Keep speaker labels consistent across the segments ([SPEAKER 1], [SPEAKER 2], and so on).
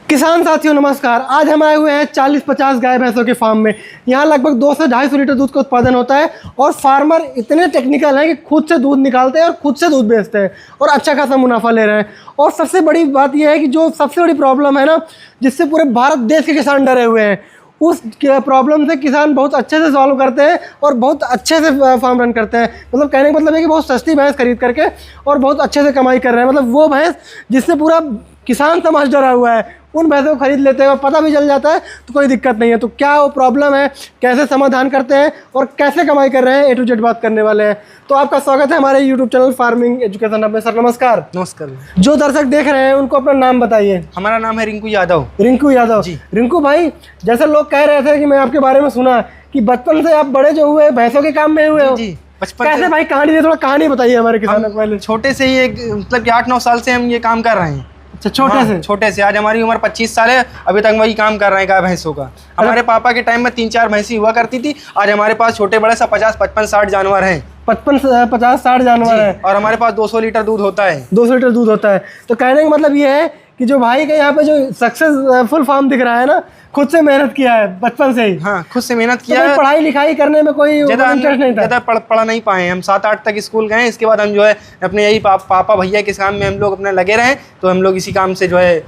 [SPEAKER 1] किसान साथियों नमस्कार। आज हम आए हुए हैं 40-50 गाय भैंसों के फार्म में। यहाँ लगभग 200 से 250 लीटर दूध का उत्पादन होता है और फार्मर इतने टेक्निकल हैं कि खुद से दूध निकालते हैं और खुद से दूध बेचते हैं और अच्छा खासा मुनाफा ले रहे हैं। और सबसे बड़ी बात यह है कि जो सबसे बड़ी प्रॉब्लम है ना, जिससे पूरे भारत देश के किसान डरे हुए हैं, उस प्रॉब्लम से किसान बहुत अच्छे से सॉल्व करते हैं और बहुत अच्छे से फार्म रन करते हैं। मतलब कहने का मतलब है कि बहुत सस्ती भैंस खरीद करके और बहुत अच्छे से कमाई कर रहे हैं। मतलब वो भैंस जिससे पूरा किसान समाज डरा हुआ है, उन भैंसों को खरीद लेते हैं और पता भी चल जाता है तो कोई दिक्कत नहीं है। तो क्या वो प्रॉब्लम है, कैसे समाधान करते हैं और कैसे कमाई कर रहे हैं, A to Z बात करने वाले हैं। तो आपका स्वागत है हमारे YouTube channel farming education hub में। सर नमस्कार।
[SPEAKER 2] नमस्कार।
[SPEAKER 1] जो दर्शक देख रहे हैं उनको अपना नाम बताइए।
[SPEAKER 2] हमारा नाम है रिंकू यादव।
[SPEAKER 1] रिंकू यादव
[SPEAKER 2] जी।
[SPEAKER 1] रिंकू भाई, जैसे लोग कह रहे थे कि मैं आपके बारे में सुना कि बचपन से आप बड़े जो हुए भैंसों के काम में हुए हो।
[SPEAKER 2] जी, बचपन
[SPEAKER 1] कैसे भाई, कहानी दे, थोड़ा कहानी बताइए हमारे किसानों को। पहले
[SPEAKER 2] छोटे से ही मतलब कि 8-9 साल से हम ये काम कर रहे हैं।
[SPEAKER 1] अच्छा, छोटे से।
[SPEAKER 2] आज हमारी उम्र 25 साल है, अभी तक वही काम कर रहे हैं गाय भैंसों का। हमारे पापा के टाइम में 3-4 भैंसी हुआ करती थी। आज हमारे पास छोटे बड़े सब 50-55-60 जानवर हैं।
[SPEAKER 1] 50-60 जानवर है
[SPEAKER 2] और हमारे पास 200 लीटर दूध होता है।
[SPEAKER 1] 200 लीटर दूध होता है। तो कहने का मतलब ये है कि जो भाई का यहाँ पे जो सक्सेसफुल फार्म दिख रहा है ना, खुद से मेहनत किया है बचपन से ही।
[SPEAKER 2] हाँ, खुद से मेहनत किया
[SPEAKER 1] तो
[SPEAKER 2] है।
[SPEAKER 1] पढ़ाई लिखाई करने में कोई इंटरेस्ट नहीं था।
[SPEAKER 2] ज़्यादा पढ़ नहीं पाए। हम 7-8 तक स्कूल गए, इसके बाद हम जो है अपने यही पापा भैया के काम में हम लोग अपने लगे रहे। तो हम लोग इसी काम से जो है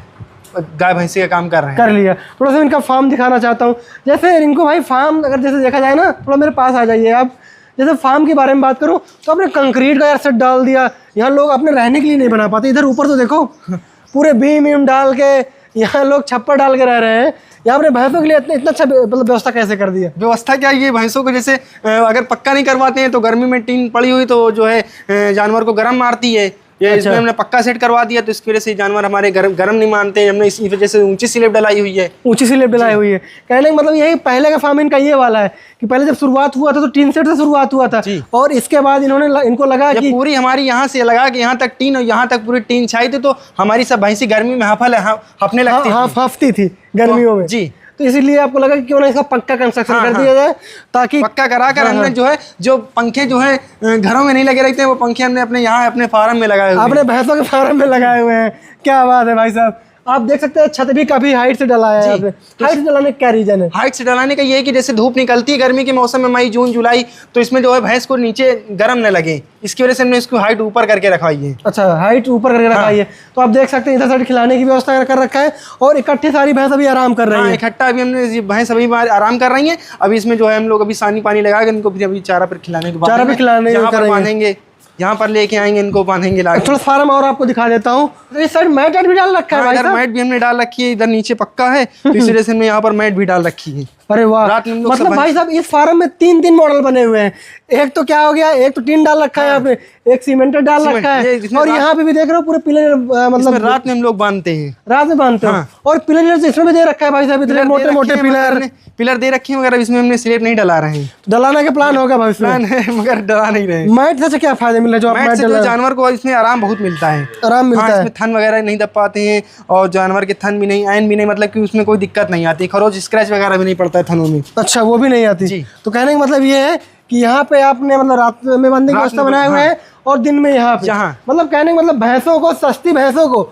[SPEAKER 2] गाय भैंसी का काम कर रहे हैं। कर
[SPEAKER 1] लिया। थोड़ा सा इनका फार्म दिखाना चाहता हूँ। जैसे रिंकू भाई फार्म अगर जैसे देखा जाए ना, थोड़ा मेरे पास आ जाइए आप। जैसे फार्म के बारे में बात करूँ तो आपने कंक्रीट का यार सेट डाल दिया। यहाँ लोग अपने रहने के लिए नहीं बना पाते। इधर ऊपर तो देखो पूरे बीम डाल के यहाँ लोग छप्पर डाल के रह रहे हैं। यहाँ अपने भैंसों के लिए इतना अच्छा मतलब व्यवस्था कैसे कर दिया?
[SPEAKER 2] व्यवस्था क्या, ये भैंसों को जैसे अगर पक्का नहीं करवाते हैं तो गर्मी में टीन पड़ी हुई तो जो है जानवर को गर्म मारती है। ये इसमें हमने पक्का सेट करवा दिया तो इसकी वजह से जानवर हमारे गर्म नहीं मानते। हमने इसी वजह से ऊंची स्लैब डलाई हुई है। ऊंची स्लैब डलाई हुई है।
[SPEAKER 1] कहने का मतलब यही पहले का फार्म इनका ये वाला है कि पहले जब शुरुआत हुआ था तो टीन सेट से शुरुआत हुआ था और इसके बाद इनको लगा कि पूरी
[SPEAKER 2] हमारी यहाँ से लगा कि यहाँ तक टीन और यहाँ तक पूरी टीन छाई थी तो हमारी सब भैंसी गर्मी में हफने लगती
[SPEAKER 1] हफती थी गर्मियों में।
[SPEAKER 2] जी,
[SPEAKER 1] तो इसीलिए आपको लगा कि क्यों ना इसका पक्का कंस्ट्रक्शन कर दिया जाए, ताकि
[SPEAKER 2] पक्का कराकर हमने जो है जो पंखे जो है घरों में नहीं लगे रहते हैं वो पंखे हमने अपने यहाँ अपने फार्म में लगाए हुए हैं।
[SPEAKER 1] अपने भैंसों के फार्म में लगाए हुए हैं। क्या बात है भाई साहब। आप देख सकते हैं छत भी काफी हाइट से डलाया है। हाइट से डलाने का क्या रीजन है?
[SPEAKER 2] हाइट से डलाने का ये है कि जैसे धूप निकलती है गर्मी के मौसम में, मई जून जुलाई, तो इसमें जो है भैंस को नीचे गर्म न लगे, इसकी वजह से हमने इसको हाइट ऊपर करके रखवाई है।
[SPEAKER 1] अच्छा, हाइट ऊपर करके रखाई है। तो आप देख सकते हैं इधर साइड खिलाने की व्यवस्था कर रखा है और इकट्ठी सारी भैंस अभी आराम कर रही है।
[SPEAKER 2] इकट्ठा अभी हमने भैंस अभी आराम कर रही है। अभी इसमें जो है हम लोग अभी सानी पानी लगा के इनको फिर अभी चारा पर खिलाने के बाद बांधेंगे, यहाँ पर लेके आएंगे, इनको बांधेंगे लाके।
[SPEAKER 1] थोड़ा फार्म और आपको दिखा देता हूँ। इस साइड मैट भी डाल रखा है।
[SPEAKER 2] इधर मैट भी हमने डाल रखी है, इधर नीचे पक्का है तो इस वजह से हमने यहाँ पर मैट भी डाल रखी है।
[SPEAKER 1] अरे वाह, मतलब भाई साहब इस फार्म में 3 मॉडल बने हुए हैं। एक तो क्या हो गया, एक तो टीन डाल रखा है यहाँ पे, एक सीमेंटेड डाल रखा है और यहाँ पे भी देख रहे हो पूरे पिलर, मतलब
[SPEAKER 2] रात में हम लोग बांधते हैं।
[SPEAKER 1] रात में बांधते हैं और पिलर इसमें भी दे रखा है भाई साहब, इतने मोटे मोटे
[SPEAKER 2] पिलर दे रखे हैं, मगर इसमें हमने स्लेब नहीं डला रहे हैं।
[SPEAKER 1] डलाने का प्लान होगा भविष्य में,
[SPEAKER 2] मगर डला नहीं रहे।
[SPEAKER 1] मैट से क्या फायदे मिल रहे हैं?
[SPEAKER 2] जो जानवर को इसमें आराम बहुत मिलता है,
[SPEAKER 1] आराम मिलता है।
[SPEAKER 2] इसमें थन वगैरह नहीं दब पाते हैं और जानवर के थन भी नहीं, ऐन भी नहीं, मतलब कि उसमें कोई दिक्कत नहीं आती। खरोच स्क्रैच वगैरह भी नहीं पड़ता है थनों में।
[SPEAKER 1] अच्छा, वो भी नहीं आती जी। तो कहने का मतलब ये है कि यहाँ पे आपने मतलब रात में बंदे की व्यवस्था बनाए हुए हैं और दिन में यहाँ पे, मतलब कहने का मतलब भैंसों को, सस्ती भैंसों को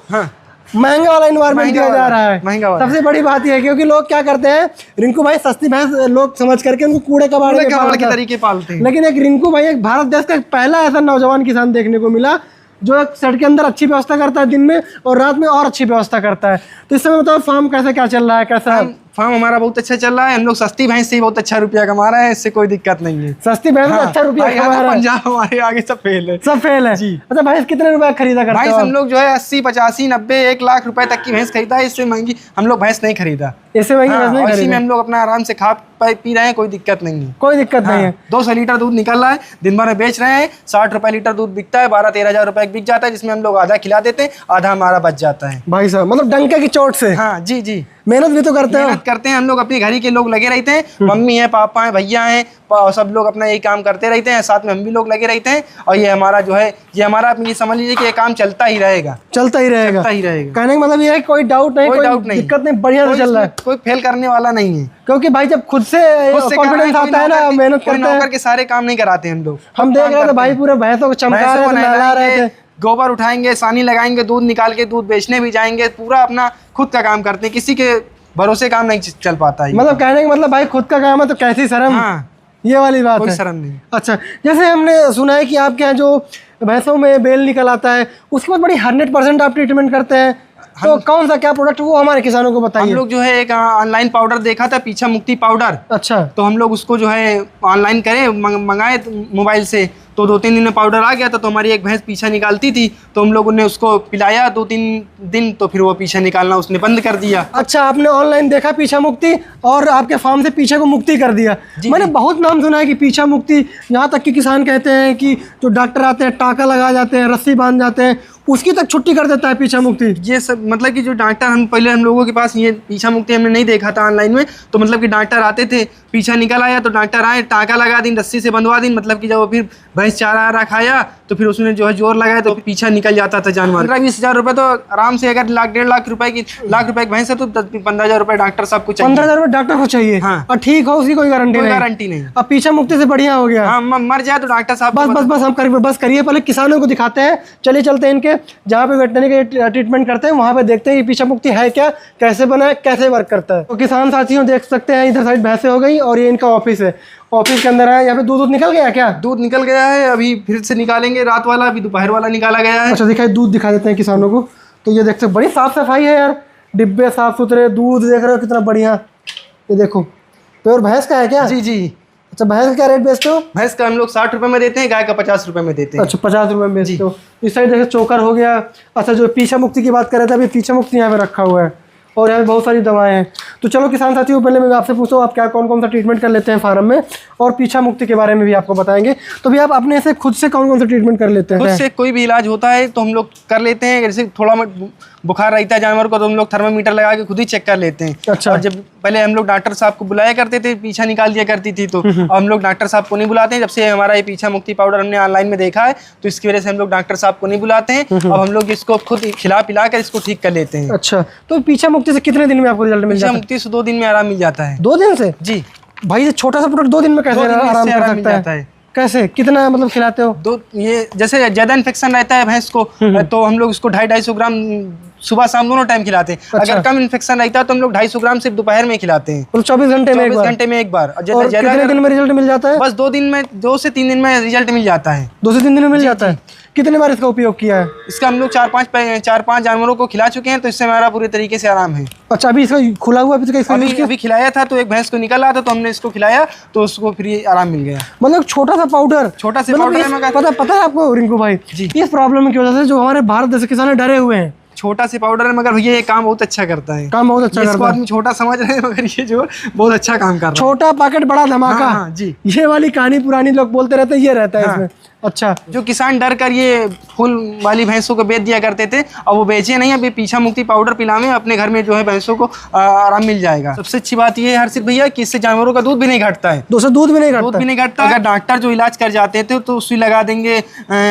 [SPEAKER 1] महंगा वाला इन्वायरमेंट दिया जा रहा है। महंगा वाला सबसे बड़ी बात यह है, क्योंकि लोग क्या करते हैं, रिंकू भाई सस्ती भैंस लोग समझ करके उनको कूड़े कबाड़े के
[SPEAKER 2] तरीके पालते हैं।
[SPEAKER 1] लेकिन एक रिंकू भाई एक भारत देश का पहला ऐसा नौजवान किसान देखने को मिला जो एक सेट के अंदर अच्छी व्यवस्था करता है दिन में और रात में और अच्छी व्यवस्था करता है। तो इस समय बताओ फार्म कैसे क्या चल रहा है? कैसा
[SPEAKER 2] फार्म हमारा बहुत अच्छा चल रहा है। हम लोग सस्ती भैंस से ही बहुत अच्छा रुपया कमा रहे हैं, इससे कोई दिक्कत नहीं है।
[SPEAKER 1] सस्ती भैंस में अच्छा रुपया कमा रहा है।
[SPEAKER 2] पंजाब हमारे आगे सब फेल है,
[SPEAKER 1] सब फेल है जी। अच्छा, भैंस कितने रुपए खरीदा करते
[SPEAKER 2] हैं? भैंस हम लोग जो है 80, 85, 90, 1 लाख रुपए तक की भैंस खरीदा है। इससे महंगी हम लोग भैंस नहीं खरीदा।
[SPEAKER 1] इससे महंगी भैंस नहीं खरीदा।
[SPEAKER 2] इसी में हम लोग अपना आराम से खा पी रहे हैं, कोई दिक्कत नहीं है।
[SPEAKER 1] कोई दिक्कत नहीं है।
[SPEAKER 2] 200 लीटर दूध निकल रहा है, दिन भर में बेच रहे हैं। 60 रुपए लीटर दूध बिकता है, 12-13 हजार रुपए बिक जाता है, जिसमें हम लोग आधा खिला देते हैं, आधा हमारा बच जाता है।
[SPEAKER 1] भाई साहब मतलब डंके की चोट से।
[SPEAKER 2] हाँ जी जी,
[SPEAKER 1] मेहनत भी तो करते हैं।
[SPEAKER 2] मेहनत करते हैं हम लोग, अपने घर ही के लोग लगे रहते हैं। मम्मी है, पापा है, भैया हैं, सब लोग अपना यही काम करते रहते हैं, साथ में हम भी लोग लगे रहते हैं। और ये हमारा जो है, ये हमारा आप ये समझ लीजिए कि ये काम चलता ही रहेगा,
[SPEAKER 1] चलता ही रहेगा,
[SPEAKER 2] चलता ही रहेगा।
[SPEAKER 1] कहने का मतलब ये है कोई डाउट नहीं, कोई दिक्कत नहीं, बढ़िया से चल रहा है,
[SPEAKER 2] कोई फेल करने वाला नहीं है।
[SPEAKER 1] क्योंकि भाई जब खुद से कॉन्फिडेंस आता है ना, मेहनत करते हैं।
[SPEAKER 2] नौकर के सारे काम नहीं कराते हम लोग।
[SPEAKER 1] हम देख रहे थे भाई पूरे भैंसों को चमका रहे थे, नहला रहे थे,
[SPEAKER 2] गोबर उठाएंगे, सानी लगाएंगे, दूध निकाल के दूध बेचने भी जाएंगे, पूरा अपना खुद का काम करते हैं, किसी के भरोसे काम नहीं चल पाता है।
[SPEAKER 1] मतलब कहने का मतलब भाई खुद का काम है तो कैसी शर्म।
[SPEAKER 2] हाँ,
[SPEAKER 1] ये वाली बात
[SPEAKER 2] कोई
[SPEAKER 1] है।
[SPEAKER 2] शर्म नहीं।
[SPEAKER 1] अच्छा, जैसे हमने सुना है कि आपके यहाँ जो भैंसों में बेल निकल आता है उसके बाद बड़ी 100% आप ट्रीटमेंट करते हैं, तो कौन सा क्या प्रोडक्ट वो हमारे किसानों को
[SPEAKER 2] हम
[SPEAKER 1] बताइए।
[SPEAKER 2] लोग जो है एक ऑनलाइन पाउडर देखा था, पीछा मुक्ति पाउडर।
[SPEAKER 1] अच्छा,
[SPEAKER 2] तो हम लोग उसको जो है ऑनलाइन करें, मंगाए मोबाइल से, तो 2-3 दिन में पाउडर आ गया था। तो हमारी एक भैंस पीछा निकालती थी, तो हम लोगों ने उसको पिलाया 2-3 दिन, तो फिर वो पीछा निकालना उसने बंद कर दिया।
[SPEAKER 1] अच्छा, आपने ऑनलाइन देखा पीछा मुक्ति और आपके फार्म से पीछे को मुक्ति कर दिया। मैंने बहुत नाम सुना है कि पीछा मुक्ति, यहाँ तक कि किसान कहते हैं कि जो डॉक्टर आते हैं टाँका लगा जाते हैं, रस्सी बांध जाते हैं, उसकी तक छुट्टी कर देता है पीछा मुक्ति।
[SPEAKER 2] ये सब मतलब कि जो डॉक्टर हम लोगों के पास ये पीछा मुक्ति हमने नहीं देखा था ऑनलाइन में, तो मतलब कि डॉक्टर आते थे, पीछा निकल आया तो डॉक्टर आए, टाँका लगा दिन, रस्सी से बंधवा दिन, मतलब कि जब वो फिर भैंस चारा खाया तो फिर उसने जो है जोर लगाया तो पीछा निकल जाता था जानवर। 15-20 हज़ार रुपये तो आराम से, अगर 1.5 लाख रुपए की भैंस है तो 10-15 हज़ार रुपये डॉक्टर साहब को चाहिए।
[SPEAKER 1] 15 हज़ार रुपये डॉक्टर को चाहिए।
[SPEAKER 2] हाँ।
[SPEAKER 1] और ठीक हो उसकी कोई गारंटी नहीं।
[SPEAKER 2] गारंटी नहीं।
[SPEAKER 1] अब पीछा मुक्ति से बढ़िया हो गया।
[SPEAKER 2] हाँ, मर जाए तो डॉक्टर साहब
[SPEAKER 1] बस हम बस करिए, पहले किसानों को दिखाते हैं। चलिए चलते हैं इनके जहाँ पे वेटरनरी के ट्रीटमेंट करते हैं वहाँ पे देखते हैं कि पीछा मुक्ति है क्या, कैसे बना है, कैसे वर्क करता है। तो किसान साथियों देख सकते हैं इधर साइड भैंसें हो गई और ये इनका ऑफिस है। ऑफिस के अंदर है, यहाँ पे दूध निकल गया क्या?
[SPEAKER 2] दूध निकल गया है, अभी फिर से निकालेंगे, रात वाला अभी दोपहर वाला निकाला गया है।
[SPEAKER 1] अच्छा, दिखाई दूध दिखा देते हैं किसानों को। तो ये देख सकते बड़ी साफ सफाई है यार, डिब्बे साफ सुथरे, दूध देख रहे हो कितना बढ़िया। ये देखो प्योर भैंस का है क्या?
[SPEAKER 2] जी जी।
[SPEAKER 1] अच्छा, भैंस का क्या रेट बेचते हो?
[SPEAKER 2] भैंस का हम लोग 60 रुपये में देते हैं, गाय का 50 रुपये में देते हैं।
[SPEAKER 1] अच्छा, 50 रुपये में बेचते हो। इस साइड जैसे चोकर हो गया। अच्छा, जो पीछा मुक्ति की बात कर रहे थे, अभी पीछा मुक्ति यहाँ पे रखा हुआ है और यहाँ पे बहुत सारी दवाएं हैं। तो चलो किसान साथियों, पहले मैं आपसे पूछता हूँ आप क्या कौन सा ट्रीटमेंट कर लेते हैं फार्म में, और पीछा मुक्ति के बारे में भी आपको बताएंगे। तो भी आप अपने से खुद से कौन सा ट्रीटमेंट कर लेते हैं?
[SPEAKER 2] खुद से कोई भी इलाज होता है तो हम लोग कर लेते हैं। जैसे थोड़ा बुखार रहता है जानवर को तो हम लोग थर्मामीटर लगा के खुद ही चेक कर लेते हैं।
[SPEAKER 1] अच्छा।
[SPEAKER 2] और जब पहले हम लोग डॉक्टर साहब को बुलाया करते थे, पीछा निकाल दिया करती थी, तो अब हम लोग डॉक्टर साहब को नहीं बुलाते हैं। जब से हमारा ये पीछा मुक्ति पाउडर हमने ऑनलाइन में देखा है तो इसकी वजह से हम लोग डॉक्टर साहब को नहीं बुलाते हैं। अब हम लोग इसको खुद खिला पिला कर इसको ठीक कर लेते हैं।
[SPEAKER 1] अच्छा, तो पीछा मुक्ति से कितने दिन में आपको रिजल्ट मिल जाता है?
[SPEAKER 2] मुक्ति से 2 दिन में आराम मिल जाता है।
[SPEAKER 1] 2 दिन से?
[SPEAKER 2] जी
[SPEAKER 1] भाई, ये छोटा सा प्रोडक्ट 2 दिन में कैसे आराम कर सकता है? कैसे, कितना मतलब खिलाते हो?
[SPEAKER 2] ये जैसे ज्यादा इन्फेक्शन रहता है भैंस को तो हम लोग उसको 250-250 ग्राम सुबह शाम दोनों टाइम खिलाते हैं।
[SPEAKER 1] अच्छा।
[SPEAKER 2] अगर कम इन्फेक्शन रहता है तो हम लोग 250 ग्राम सिर्फ दोपहर में खिलाते हैं।
[SPEAKER 1] मतलब 24 घंटे में एक बार?
[SPEAKER 2] 24 घंटे में एक बार।
[SPEAKER 1] और कितने दिन में रिजल्ट मिल जाता है?
[SPEAKER 2] बस 2 से 3 दिन में रिजल्ट मिल जाता है।
[SPEAKER 1] 2 से 3 दिन में मिल जाता है। कितने बार इसका उपयोग किया है?
[SPEAKER 2] इसका हम लोग 4-5 जानवरों को खिला चुके हैं, तो इससे हमारा पूरे तरीके से आराम है।
[SPEAKER 1] अच्छा, अभी इसका खुला हुआ
[SPEAKER 2] अभी खिलाया था तो एक भैंस को निकल रहा था तो हमने इसको खिलाया तो उसको फिर आराम मिल गया।
[SPEAKER 1] मतलब छोटा सा पाउडर पता है आपको रिंकू भाई, इस प्रॉब्लम की वजह से जो हमारे भारत देश के किसान डरे हुए हैं।
[SPEAKER 2] छोटा से पाउडर है मगर भैया ये काम बहुत अच्छा करता है।
[SPEAKER 1] काम बहुत अच्छा करता है।
[SPEAKER 2] आदमी छोटा समझ रहे हैं मगर ये जो बहुत अच्छा काम कर रहा है।
[SPEAKER 1] छोटा पैकेट बड़ा धमाका।
[SPEAKER 2] हाँ, जी।
[SPEAKER 1] ये वाली कहानी पुरानी लोग बोलते रहते हैं, ये रहता है इसमें। अच्छा,
[SPEAKER 2] जो किसान डर कर ये फूल वाली भैंसों को बेच दिया करते थे और वो बेचे नहीं, अभी पीछा मुक्ति पाउडर पिलावे अपने घर में जो है भैंसों को आराम मिल जाएगा। सबसे अच्छी बात ये है हर्षित भैया कि इससे जानवरों का दूध भी नहीं घटता है।
[SPEAKER 1] दूध भी नहीं घटता।
[SPEAKER 2] अगर डॉक्टर जो इलाज कर जाते थे तो सुई लगा देंगे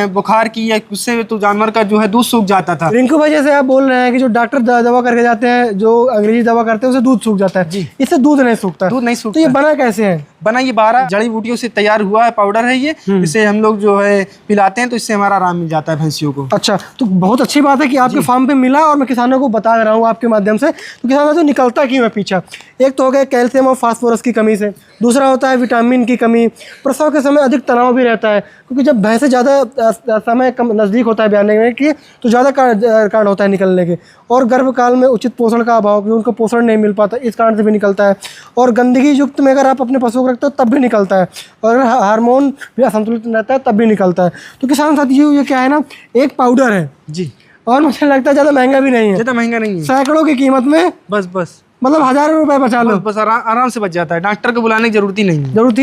[SPEAKER 2] बुखार की या उससे तो जानवर का जो है दूध सूख जाता था।
[SPEAKER 1] रिंकू भाई, जैसे आप बोल रहे हैं कि जो डॉक्टर दवा करके जाते हैं, जो अंग्रेजी दवा करते हैं उससे दूध सूख जाता है, इससे दूध नहीं सूखता।
[SPEAKER 2] तो
[SPEAKER 1] ये बना कैसे है?
[SPEAKER 2] बना ये 12 जड़ी बूटियों से तैयार हुआ है पाउडर है ये। इसे हम लोग जो है पिलाते हैं तो इससे हमारा आराम मिल जाता है भैंसियों को।
[SPEAKER 1] अच्छा, तो बहुत अच्छी बात है कि आपके फार्म पे मिला और मैं किसानों को बता रहा हूँ आपके माध्यम से। तो किसानों से निकलता क्यों है पीछा? एक तो हो गया कैल्शियम और फास्फोरस की कमी से, दूसरा होता है विटामिन की कमी, प्रसव के समय अधिक तनाव भी रहता है क्योंकि जब भैंसें ज़्यादा समय कम नज़दीक होता है ब्याने में कि तो ज़्यादा कारण होता है निकलने के, और गर्भकाल में उचित पोषण का अभाव क्योंकि उनको पोषण नहीं मिल पाता, इस कारण से भी निकलता है। और गंदगी युक्त में अगर आप अपने पशुओं को रखते हो तब भी निकलता है, और अगर हार्मोन भी असंतुलित रहता है तब भी निकलता है। तो किसान साथियों, ये क्या है ना, एक पाउडर है
[SPEAKER 2] जी,
[SPEAKER 1] और मुझे लगता है ज़्यादा महंगा भी नहीं है।
[SPEAKER 2] ज़्यादा महंगा नहीं है,
[SPEAKER 1] सैकड़ों की कीमत में
[SPEAKER 2] बस
[SPEAKER 1] मतलब हज़ारों रुपए बचा लो,
[SPEAKER 2] बस आराम से बच जाता है। डॉक्टर को बुलाने की जरूरत ही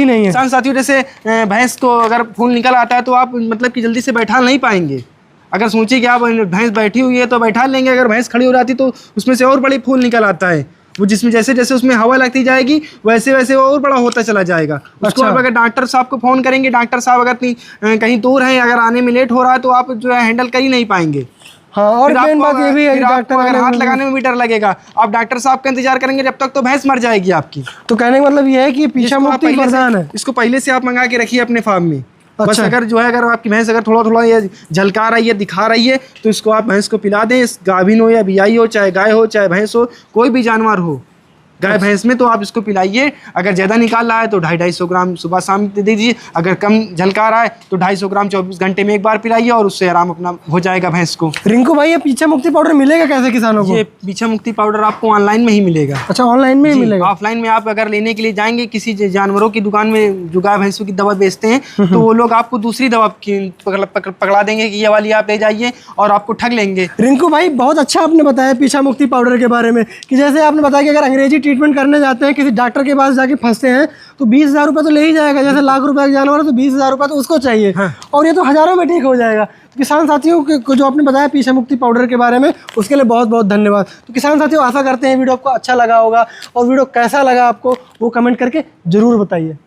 [SPEAKER 2] नहीं है।
[SPEAKER 1] किसान
[SPEAKER 2] साथियों, जैसे भैंस को अगर फूल निकल आता है तो आप मतलब कि जल्दी से बैठा नहीं पाएंगे। अगर सोचिए कि आप भैंस बैठी हुई है तो बैठा लेंगे, अगर भैंस खड़ी हो जाती तो उसमें से और बड़ी फूल निकल आता है। वो जिसमें जैसे जैसे उसमें हवा लगती जाएगी वैसे वैसे वो और बड़ा होता चला जाएगा। उसको आप अगर डॉक्टर साहब को फ़ोन करेंगे, डॉक्टर साहब अगर कहीं दूर हैं, अगर आने में लेट हो रहा है तो आप जो है हैंडल कर ही नहीं पाएंगे।
[SPEAKER 1] हाँ, और मेन बात ये भी है कि डॉक्टर
[SPEAKER 2] अगर हाथ लगाने में भी डर लगेगा, आप डॉक्टर साहब का इंतजार करेंगे जब तक तो भैंस मर जाएगी आपकी।
[SPEAKER 1] तो कहने का मतलब ये है कि पीछा मुक्ति वरदान है।
[SPEAKER 2] इसको पहले से आप मंगा के रखिए अपने फार्म में। बस
[SPEAKER 1] अच्छा।
[SPEAKER 2] अगर जो है, अगर आपकी भैंस अगर थोड़ा थोड़ा ये झलका रही है, दिखा रही है, तो इसको आप भैंस को पिला दें। इस गाभिन हो या बियाई हो, चाहे गाय हो चाहे भैंस हो, कोई भी जानवर हो, गाय भैंस में, तो आप इसको पिलाइए। अगर ज़्यादा निकाल रहा है तो 250-250 ग्राम सुबह शाम दे दीजिए। अगर कम झलका रहा है तो 250 ग्राम 24 घंटे में एक बार पिलाइए, और उससे आराम अपना हो जाएगा भैंस को।
[SPEAKER 1] रिंकू भाई, ये पीछा मुक्ति पाउडर मिलेगा कैसे किसानों को?
[SPEAKER 2] ये पीछा मुक्ति पाउडर आपको ऑनलाइन में ही मिलेगा।
[SPEAKER 1] अच्छा, ऑनलाइन में ही मिलेगा?
[SPEAKER 2] ऑफलाइन में आप अगर लेने के लिए जाएंगे किसी जानवरों की दुकान में जो गाय भैंसों की दवा बेचते हैं, तो वो लोग आपको दूसरी दवा पकड़ा देंगे कि ये वाली आप ले जाइए, और आपको ठग लेंगे।
[SPEAKER 1] रिंकू भाई, बहुत अच्छा आपने बताया पीछा मुक्ति पाउडर के बारे में, कि जैसे आपने बताया कि अगर अंग्रेजी ट्रीटमेंट करने जाते हैं, किसी डॉक्टर के पास जाके फंसते हैं, तो 20,000 रुपये तो ले ही जाएगा। जैसे लाख रुपए का जानवर है तो 20,000 रुपये तो उसको चाहिए। हाँ। और ये तो हज़ारों में ठीक हो जाएगा। तो किसान साथियों को जो आपने बताया पीछा मुक्ति पाउडर के बारे में, उसके लिए बहुत बहुत धन्यवाद। तो किसान साथियों, आशा करते हैं वीडियो आपको अच्छा लगा होगा, और वीडियो कैसा लगा आपको वो कमेंट करके ज़रूर बताइए।